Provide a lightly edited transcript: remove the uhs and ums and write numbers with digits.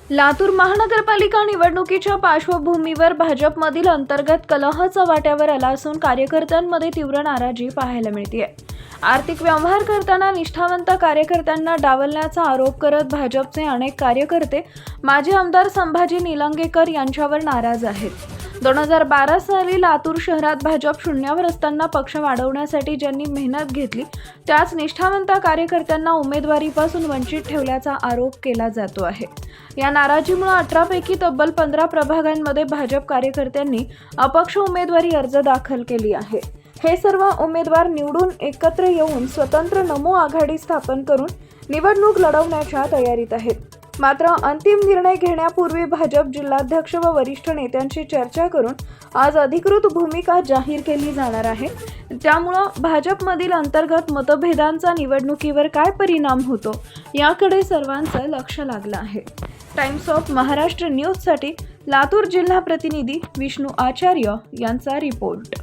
लातूर महानगरपालिका निवडणुकीच्या पार्श्वभूमीवर भाजपमधील अंतर्गत कलह चव्हाट्यावर आला असून कार्यकर्त्यांमध्ये तीव्र नाराजी पाहायला मिळतेय। आर्थिक व्यवहार करताना निष्ठावंत कार्यकर्त्यांना डावलण्याचा आरोप करत भाजपचे अनेक कार्यकर्ते माजी आमदार संभाजी निलंगेकर यांच्यावर नाराज आहेत। 2012 साली लातूर शहरात भाजप शून्यावर असताना पक्ष वाढवण्यासाठी ज्यांनी मेहनत घेतली त्याच निष्ठावंत कार्यकर्त्यांना उमेदवारीपासून वंचित ठेवल्याचा आरोप केला जातो आहे। या नाराजीमुळे 18 पैकी तब्बल 15 प्रभागांमध्ये भाजप कार्यकर्त्यांनी अपक्ष उमेदवारी अर्ज दाखल केली आहे। हे सर्व उमेदवार निवडून एकत्र येऊन स्वतंत्र नमो आघाडी स्थापन करून निवडणूक लढवण्याच्या तयारीत आहेत। मात्र अंतिम निर्णय घेण्यापूर्वी भाजप जिल्हाध्यक्ष व वरिष्ठ नेत्यांशी चर्चा करून आज अधिकृत भूमिका जाहीर केली जाणार आहे। त्यामुळे भाजपमधील अंतर्गत मतभेदांचा निवडणुकीवर काय परिणाम होतो याकडे सर्वांचं लक्ष लागलं आहे। टाइम्स ऑफ महाराष्ट्र न्यूजसाठी लातूर जिल्हा प्रतिनिधी विष्णू आचार्य यांचा रिपोर्ट।